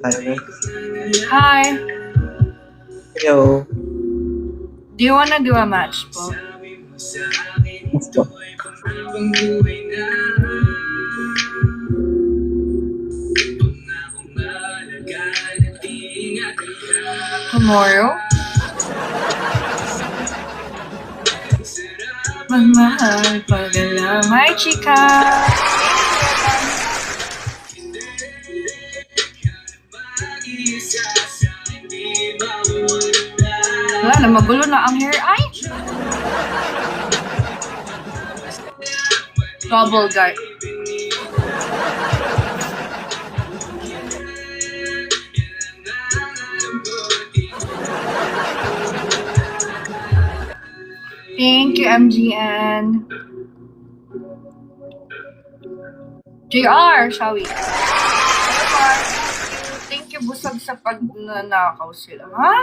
Tayo. Hi. Hello. Do you wanna do a match po? Gusto. Tomorrow? Magmahal pagala. My chika! Wala na, magulo na ang hair. Ay! Double guard. Thank you, MGN. JR, shall we? Thank you, busag sa pagnanakaw sila. Ha?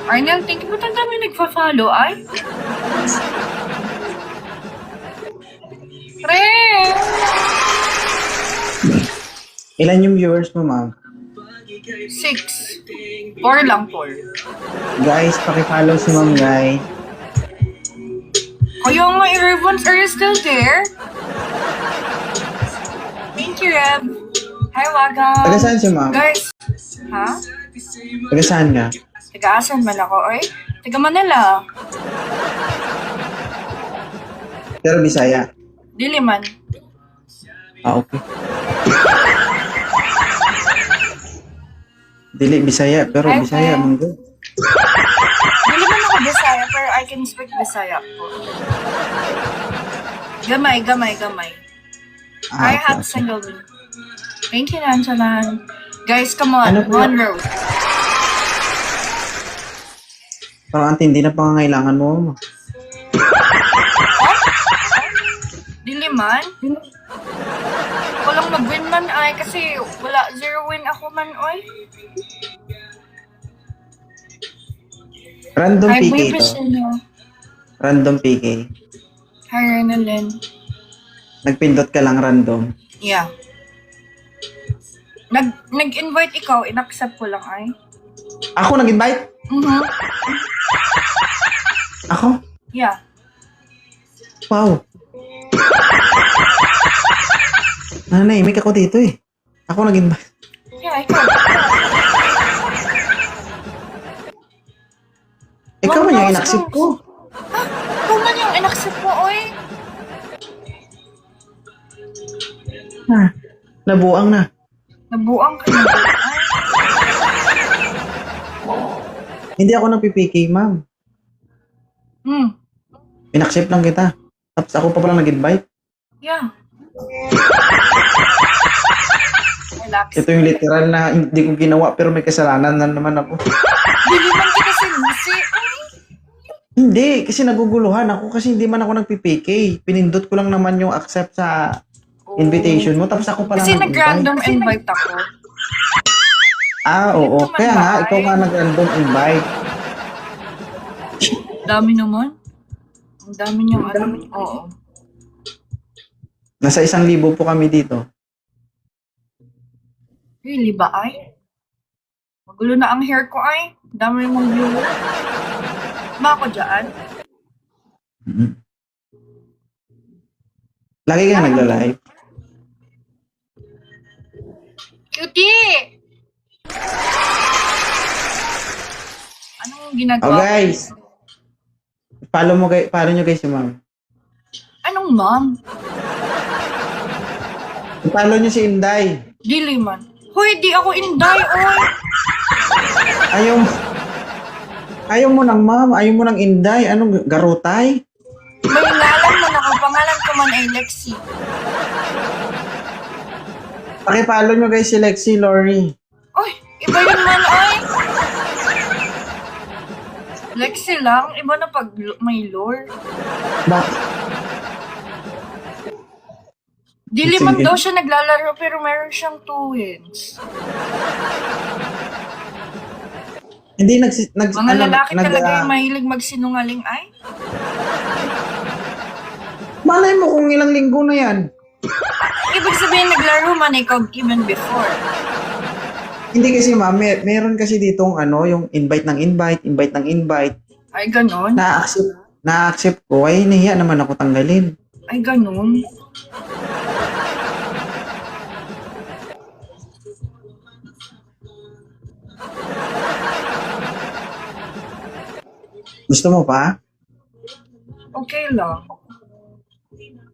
Arnel, thank you. Ba't ang dami nagpa-follow, ay? Pre! Ilan yung viewers mo, ma'am? 6. 4 lang, 4. Guys, pakipollow si ma'am, guys. Kaya nga, Irvans, are you still there? Thank you, Rev. Hi, Waga. Taga saan si ma'am? Guys, ha? Taga saan ka? Taga-asan man ako, oy? Taga Manila. Pero Bisaya. Diliman. Ah, okay. Dili, Bisaya. Pero Hi, Bisaya, friend. manggo. Diliman ako Bisaya, pero I can speak Bisaya po. Gamay. I okay, have okay. single me. Thank you, Nanchalan. Guys, come on. Ano po? One row. Parang ang tindi na pangangailangan mo. Diliman? Ako lang mag-win man ay kasi wala 0 win ako man oy. Random Ay, PK baby to. sino? Random PK. Hi, Renalyn. Nagpindot ka lang random. Yeah. Nag-invite ikaw, in-accept ko lang ay. Ako nag-invite? Ako? Yeah. Wow. Nanahimik ako dito eh. Ako nag-invite. Yeah, ikaw. Ikaw man yung Wow, in-accept ko. Ha? Ikaw man yung in-accept mo, oy. Ha? Nabuang na. Nabuang ka na. Ay. Hindi ako nagpipiki, ma'am. In-accept lang kita. Tapos ako pa pala nag-invite. Yeah. Relax. Ito yung literal na hindi ko ginawa pero may kasalanan na naman ako. Diliman kita sinusi. Ay. Hindi, kasi naguguluhan ako kasi hindi man ako nagpipiki. Pinindot ko lang naman yung accept sa invitation mo. Tapos ako pala Kasi nag-invite. nag-random invite ako. Ah, oo. Ito man Kaya ba nga, ay? ikaw nga nag-random invite. Dami naman. Ang dami niyang ano. Oo. Nasa 1,000 po kami dito. Really ba ay? Magulo na ang hair ko ay. Dami mong viewer. Ma ako dyan. Lagi ka nagla-live. Cutie! Anong ginagawa? Oh guys. Follow nyo guys si ma'am. Anong ma'am? Follow nyo si Inday. Dili man. Hoy, di ako inday, oy. Ayaw mo ng ma'am. Ayaw mo ng Inday. Anong garutay? May ngalan man ako. Pangalan ko man ay Lexi. Pakipollow nyo guys si Lexi Lori. Oy, iba yun man, oy. Lexi lang. Iba na pag may lore. Dili man Sige. daw siya naglalaro pero meron siyang twins. Hindi Mga lalaki talaga yung mahilig magsinungaling ay. Malay mo kung ilang linggo na yan. Ibig sabihin, naglaro man ikaw even before. Hindi kasi ma'am, meron kasi ditong yung invite ng invite, invite ng invite. Ay, ganon. Na-accept ko, ay nahiya naman ako tanggalin. Ay, ganon. Gusto mo pa? Okay lang.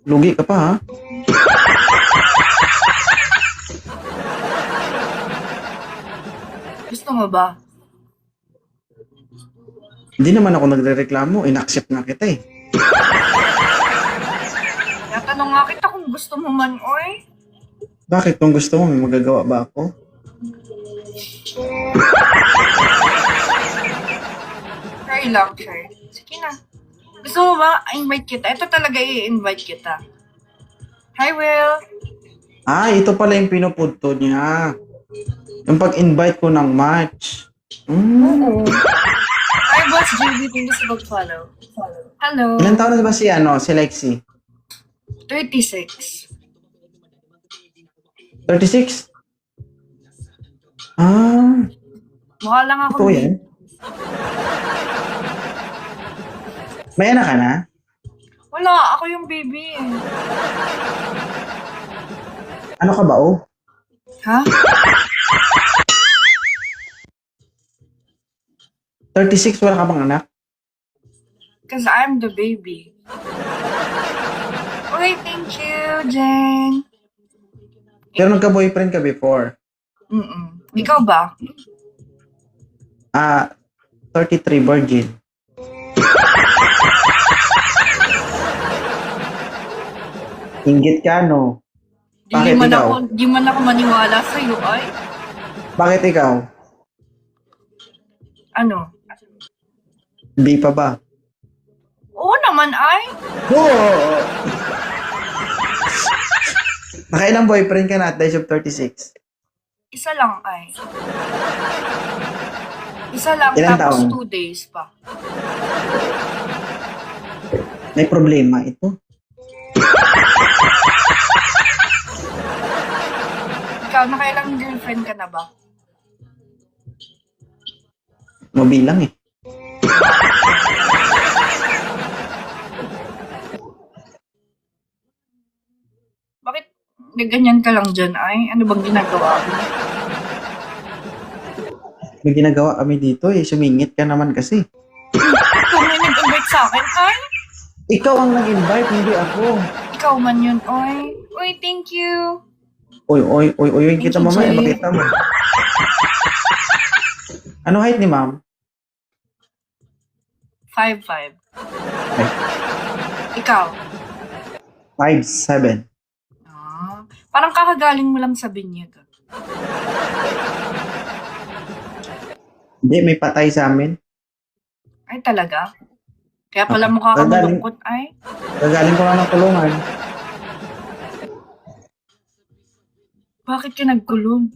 Lugi ka pa ha? Gusto mo ba? Hindi naman ako nagrereklamo, in-accept na kita eh. Kaya tanong nga kita kung gusto mo man, oy. Bakit kung gusto mo, may magagawa ba ako? Try lang, sure. Sige na. Gusto mo ba invite kita? Ito talaga i-invite kita. Hi, Will. Ito pala yung pinupunto niya. Yung pag-invite ko ng match. Oo. Hi, Boss JB. Thank you sa pag-follow. Hello. Ilan taon na ba si Lexi? 36. 36? Mukha lang ako. Ito yan. May anak ka na? Wala, ako yung baby eh. Ano ka ba, oh? Ha? 36, wala ka bang anak? Because I'm the baby. Okay, thank you, Jen. Pero nagka-boyfriend ka before? Ikaw ba? 33 virgin. Inggit ka, no? Bakit ikaw? Di man ako maniwala sa'yo, ay. Bakit ikaw? Ano? Di pa ba? Oo naman, ay. Oo! Nakailang boyfriend ka na at the age of 36? Isa lang, ay. Isa lang, Ilan tapos taon? 2 days pa. May problema ito. Ikaw, nakailang girlfriend ka na ba? Mabilang eh. Bakit ganyan ka lang dyan, ay? Ano bang ginagawa mo? May ginagawa kami dito eh. Sumingit ka naman kasi. Ikaw may nag-invite sa akin, ay? Ikaw ang nag-invite, hindi ako. Ikaw man yun, oy. Uy, thank you. Oy, kita Thank you, mamaya, Jay. makita mo. Ano height ni ma'am? 5'5". Ikaw? 5'7". Parang kakagaling mo lang sa binyag. Hindi, may patay sa amin. Ay, talaga? Kaya pala mukha kang malungkot, ay? Gagaling ko lang ng kulungan. Bakit ka nagkulong?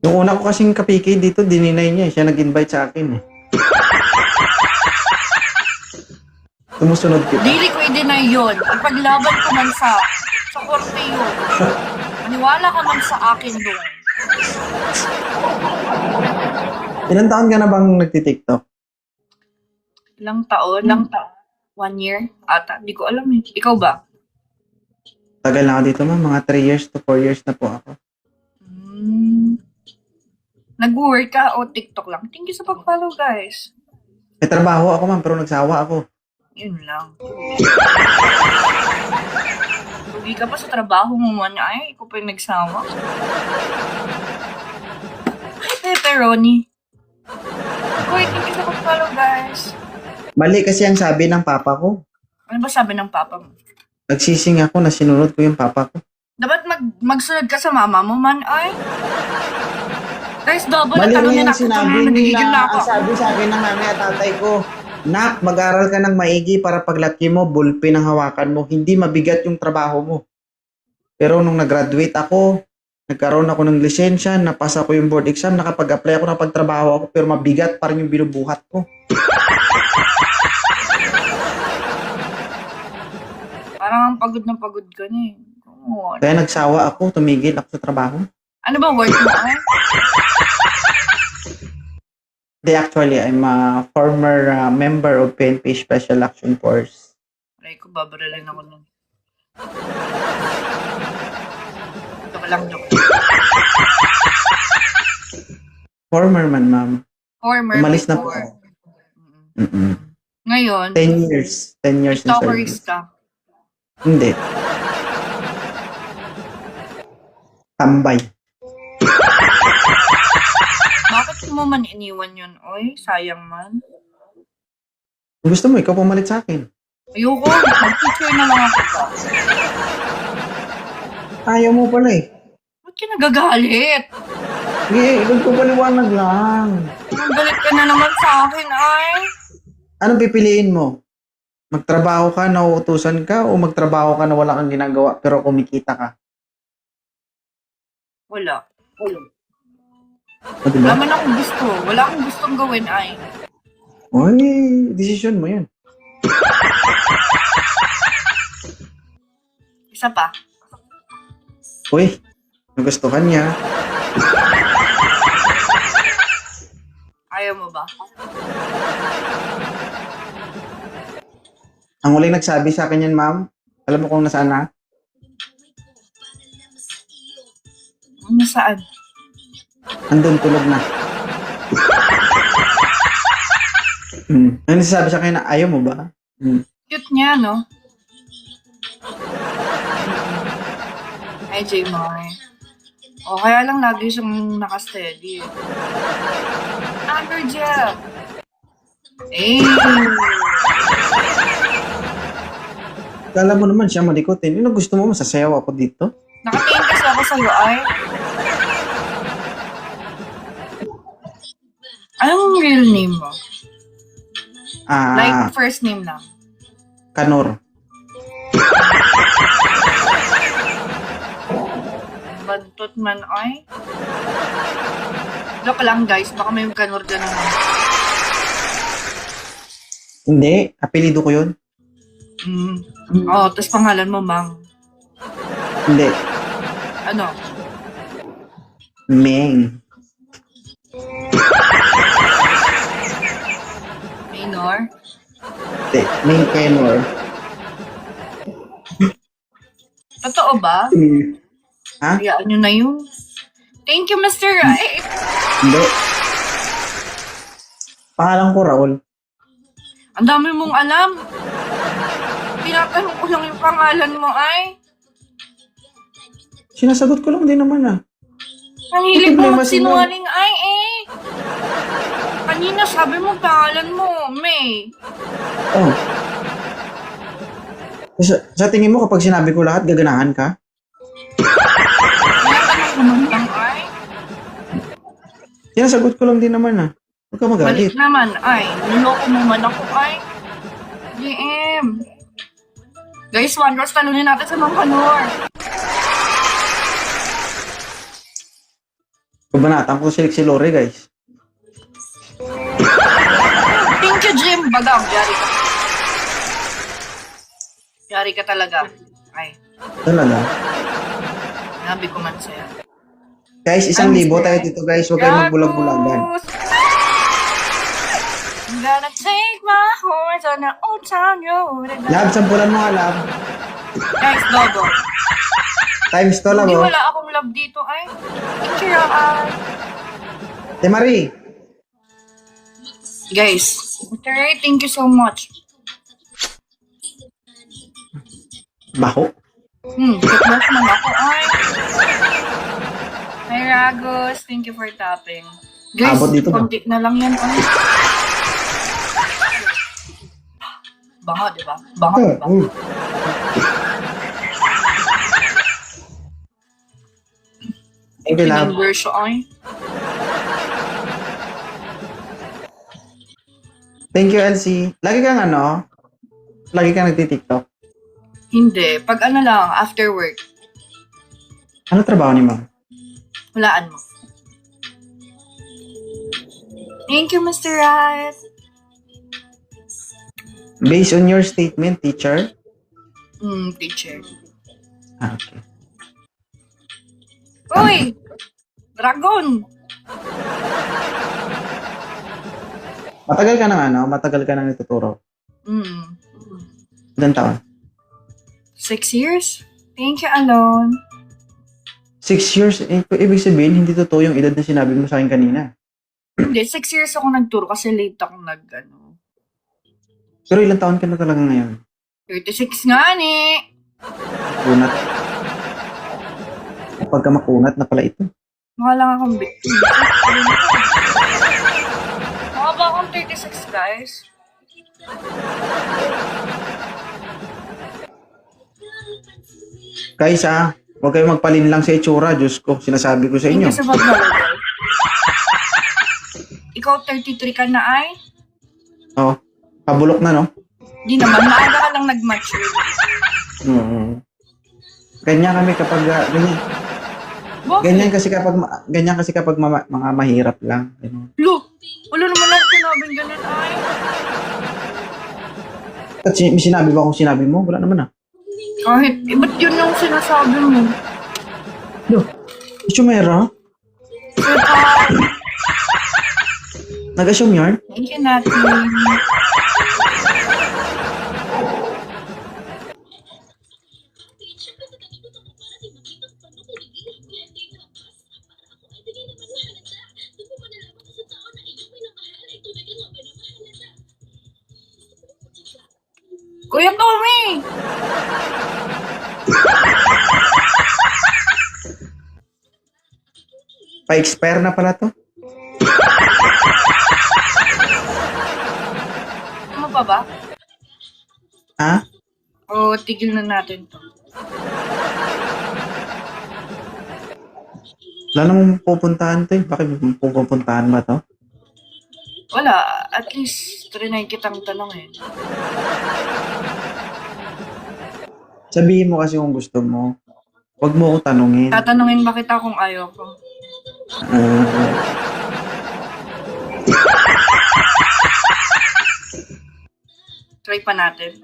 Yung una ko kasing kapiki dito, dininay niya. Siya nag-invite sa akin eh. Tumusunod kita. Dili ko i-deny yun. Ipaglaban ko man sa korte yun. Maniwala ka man sa akin doon. Ilan taon ka na bang nagtitiktok? Ilang taon? 1 year? Ata. Di ko alam eh. Ikaw ba? Tagal na ako dito ma'am. Mga 3 years to 4 years na po ako. Nag-work ka o TikTok lang? Thank you sa pag-follow, guys. May trabaho ako ma'am, pero nagsawa ako. Yun lang. Lugi ka pa sa trabaho mo man. Ay, ikaw pa yung nagsawa. Ay, pepperoni. Uy, thank you sa pag-follow, guys. Mali kasi ang sabi ng papa ko. Ano ba sabi ng papa mo? Nagsising ako na sinunod ko yung papa ko. Dapat magsunod ka sa mama mo man, ay. Guys, double Mali na tanong niya yung na ako. sinabi Nagigigil na nila, ako. ang sabi sa akin ng nanay at tatay ko, Nak, mag-aral ka ng maigi para paglaki mo, bulpin ang hawakan mo. Hindi mabigat yung trabaho mo. Pero nung nag-graduate ako, nagkaroon ako ng lisensya, napasa ko yung board exam, nakapag-apply ako, napagtrabaho ako, pero mabigat pa rin yung binubuhat ko. Parang Parang pagod na pagod ka na eh. Come on. Kaya nagsawa ako, tumigil ako sa trabaho. Ano ba work mo ay? Actually, I'm a former member of PNP Special Action Force. Aray ko, babaralin ako nun. Joke lang, joke. Former man, ma'am. Former Umalis na po before. ako. Mm-mm. Ngayon, 10 years. 10 years na service. stalkerist ka. Hindi. Tambay. Bakit mo man iniwan yun, oy? Sayang man. Kung gusto mo, ikaw pumalit sa akin. Ayoko, mag-teacher na lang ako ka. Ayaw mo pala eh. Ba't ka nagagalit? Sige, nagpapaliwanag lang. Ang galit ka na naman sa akin, ay. Anong pipiliin mo? Magtrabaho ka, nauutusan ka, o magtrabaho ka na wala kang ginagawa pero kumikita ka? Wala. O, Wala diba? man akong gusto. Wala akong gustong gawin, ay. Oy, desisyon mo yan. Isa pa. Uy, nagustuhan niya. Ayaw mo ba? Ang huling nagsabi sa akin yan, ma'am. Alam mo kung nasaan na? Nasaan? Andun, tulog na. Ano sabi sa akin na ayaw mo ba? Cute niya, no? Ay, J-Mar. O, kaya lang lagi siyang nakasteady. Under Jeff. Eh. Kala mo naman siya malikotin. Ano gusto mo, masasayaw ako dito? Nakatingin kasi ako sa'yo, ay. Anong real name mo? Like, first name lang. Kanor. Bantot man, ay. Joke lang, guys. Baka may kanor dyan naman. Hindi, apelido ko yun. Oh, tapos pangalan mo, Mang. Hindi, Ano? Meng. Minor? Hindi, Meng Kenor. Totoo ba? Ha? Hayaan nyo na yun. Thank you, Mr. Right. Hindi. Pangalan ko, Raul. Ang dami mong alam. Tinatanong ko lang yung pangalan mo, ay. Sinasagot ko lang din naman ah. Ang hilig Problema mo sila. sinungaling, ay, eh. Kanina sabi mo pangalan mo, May. Oh. Sa tingin mo kapag sinabi ko lahat, gaganahan ka? Tinatanong ko man lang, ay. Sinasagot ko lang din naman ah. Huwag ka magalit. Balik naman, ay. Niloko mo man ako, ay. GM. Guys, one cross talunin natin sa mga kanor. Kabanatan ko si Lori, guys. Thank you, Jim. Bagang, yari ka. Yari ka talaga. Ay, Talaga. nabi ko man sa'yo. Guys, 1,000 tayo dito, guys. Huwag kayong magbulag-bulagan. I'm gonna take my horse on the old town road. Lab, sampulan mo nga, Lab. Guys, double. Times to, Lab, Hindi oh. wala akong love dito, ay. Thank you, ay. Te Marie. Guys, Mr. Ray, thank you so much. Baho. Kitbash man ako, ay. Hi, Ragos. Thank you for tapping. Guys, Abot dito ba? konti na lang yan, ay. Bango, di ba? Bango, di ba? Thank you, Lab. Remember siya, ay. Thank you, Elsie. Lagi kang nagti-TikTok. Hindi. Pag ano lang, after work, Ano trabaho ni Ma'am? hulaan mo. Thank you, Mr. Right. Based on your statement, teacher, Teacher. Okay. Uy! Dragon! Matagal ka nang nagtuturo. Hmm. Ilan taon? 6 years? Thank you, Alon. 6 years? Ibig sabihin, hindi totoo yung edad na sinabi mo sa akin kanina. Hindi, 6 years ako nagturo kasi late ako Pero ilang taon ka na talaga ngayon? 36 nga ni. Kunat. Pagka makunat na pala ito. Mukha lang akong victim. Mukha ba akong 36, guys? Guys huwag kayong magpalin lang sa itsura. Diyos ko, sinasabi ko sa inyo. Thank you sa pag-follow. Ikaw 33 ka na ay? Oh, pabulok na, no? Di naman, maaga ka lang nag-mature. Ganyan kami kapag ganyan. Bakit? Ganyan kasi kapag mga mahirap lang. Ganun. Lo, wala naman ako sinabing ganun ay. At may sinabi ba akong sinabi mo? Wala naman Kahit, ba't yun yung sinasabi mo? Chumera? Nag-assume yarn? Thank you, Nati. Kuya Tommy! Pa-expire na pala to? Ano pa ba? Ha? O, tigil na natin to. Wala namang pupuntahan to eh. Bakit pupuntahan ba to? Wala, at least trinay kitang tanongin. Sabihin mo kasi kung gusto mo. Huwag mo ko tanungin. Tatanungin ba kita kung ayaw ko? Try pa natin.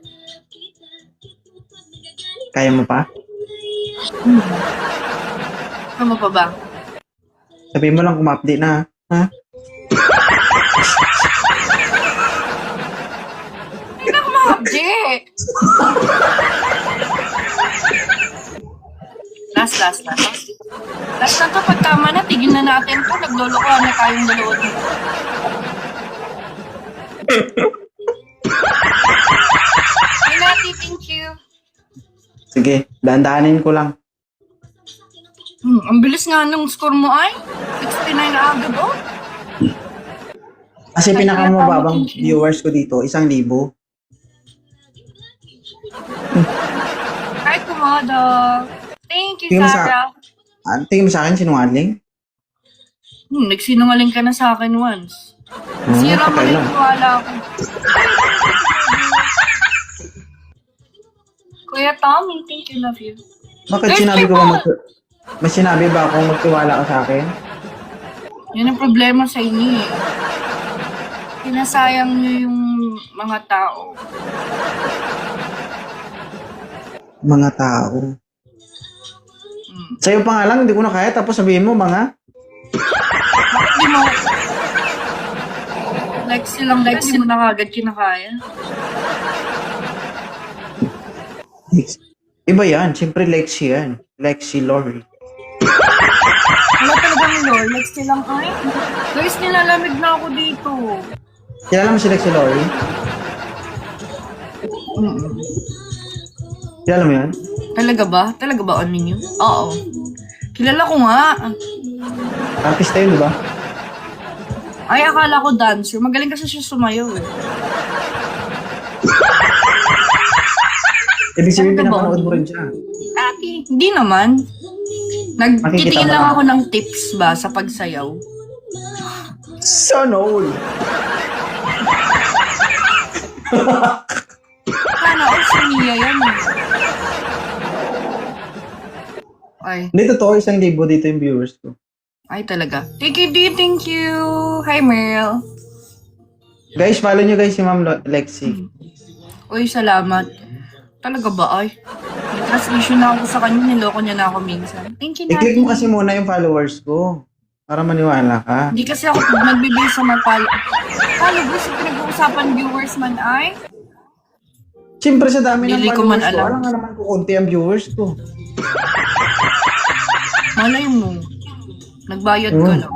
Kaya mo pa? Ano pa ba? Sabihin mo lang kung ma-update na. Ha? Hindi na ako ma-update. Last. Last na to, pag tama na, tigil na natin to. Naglolokohan na tayong dalawa dito. Ay, Nati, thank you. Sige, dandanin ko lang. Ang bilis nga ng score mo ay. 69 na agad, oh. Kasi pinakamababang viewers ko dito, 1,000. Kahit kumada. Thank you, Tingin mo Sarah. Tingin mo sa akin, sinungaling? Nagsinungaling ka na sa akin once. Sira mo patay na lang. yung wala ko. Kuya Tommy, thank you, love you. Bakit Guys, sinabi ko people! ba may sinabi ba akong magtiwala ka sa akin? Yun ang problema sa inyo eh. Sinasayang nyo yung mga tao. Mga tao. Sa'yo pa nga lang, hindi ko na kaya. Tapos sabihin mo, mga... Bakit di mo... Lexi lang, Lexi mo na kagad kinakaya. Iba yan. Siyempre, Lexi yan. Lexi Lori. Wala talagang lore, Lexi lang ay. Guys, nilalamig na ako dito. Kilala mo si Lexi Lori? Kilala mo yan? Talaga ba? Talaga ba on ninyo? Oo. Kilala ko nga. Artista yun, di ba? Ay, akala ko dancer. Magaling kasi siya sumayaw eh. Ibig sabihin, Talaga ba? pinapanood mo rin siya. Ati, hindi naman. Nagtitingin Makikita mo lang na. ako ng tips ba sa pagsayaw. Son all. Sana all si Mia yan eh. Ay, Hindi, totoo. 1,000 dito yung viewers ko. ay talaga. Thank you, D. Thank you. Hi, Meryl. Guys, follow nyo guys si Ma'am Lexi. Uy, salamat. Talaga ba ay? May trust issue na ako sa kanya, niloko niya na ako minsan. Thank you I-click mo Nati. kasi muna yung followers ko. Para maniwala ka. Hindi kasi ako nagbibigay sa mga followers, yung pinag-uusapan viewers man ay. Siyempre sa dami ng Dili ko man followers ko, alam. alam nga naman kukunti ang viewers ko. Malay mo. Nagbayad ka Oh. lang.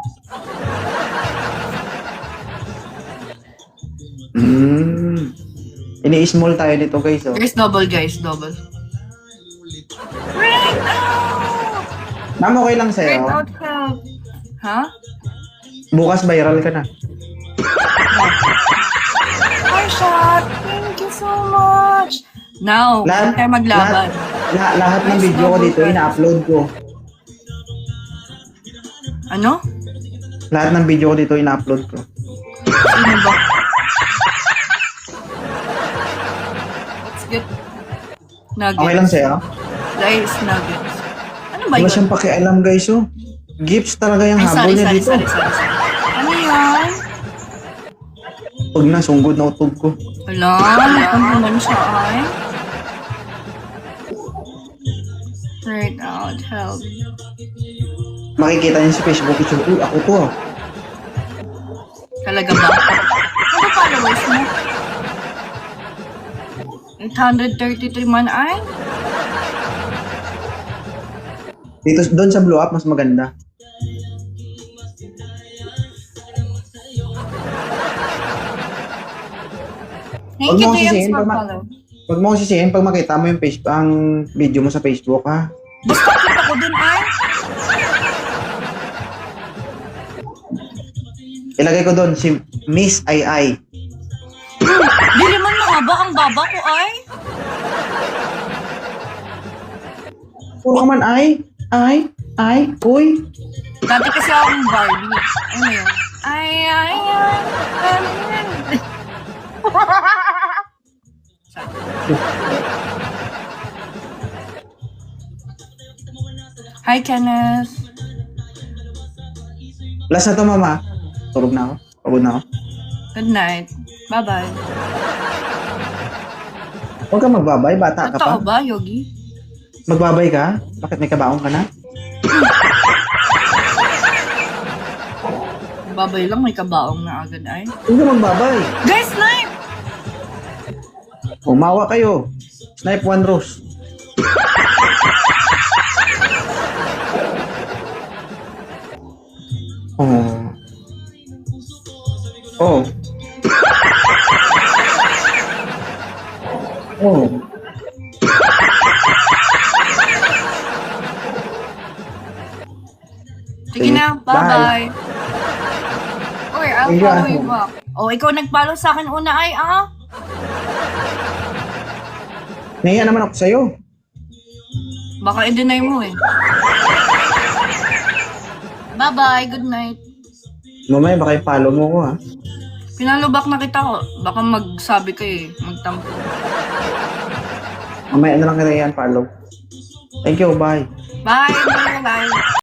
Ini-small tayo dito guys. Oh. Guys, double guys, double. Right out! Ma'am, okay lang sa'yo. Right out help. Ha? Bukas viral ka na. Hi, Shot! Thank you so much! Now, huwag tayo maglaban. Lahat ng Nice video ko double dito, guys. ina-upload ko. Ano? Lahat ng video ko dito, ina-upload ko. Sino ba? Let's get nuggets. Okay lang sa'yo? Guys, nuggets. Ano ba Wala yun? siyang pakialam guys, oh. Gifts talaga yung Ay, habol sorry, niya sorry, dito. sorry. Ano yan? Pag na, sunggod na utog ko. Wala, ano naman siya ay? Right out, help. Makikita niya sa Facebook, uy, ako to ah. Talaga ba? Ano ba followers mo? 833 man ay? Dito, doon sa blow up, mas maganda. Thank you, Huwag mo James, sisihin for pag follow. Huwag mo sisihin pag makita mo yung ang video mo sa Facebook, ha? Basta kita ko dun ay? Ilagay ko doon si Miss Ai. Di naman mahaba ang baba ko ay? Puro ka man uy. Dati kasi akong Barbie. Ano yun? Ay. Hi, Kenneth. Last na to, mama. Tulog na ako. Pagod na ako. Good night. Bye-bye. Huwag ka magbabay, bata ka pa. Totoo ba, Yogi? Magbabay ka? Bakit may kabaong ka na? Babay lang, may kabaong na agad ay. Huwag ka magbabay. Guys, snipe! Umawa kayo. Snipe one rose. Oh. Oh. Oh. Sige na, bye-bye. Uy, I'll Thank you, follow Ate. you back. Oh, ikaw nag-follow sa akin una ay, ah? Nahiya naman ako sa'yo. Baka i-deny mo eh. Bye-bye, good night. Mamaya baka i-follow mo ko, ha? Pinalubak na kita ko. Baka magsabi ka eh, magtampo. Mamaya na lang kita yan, follow. Thank you, bye. Bye, bye, bye.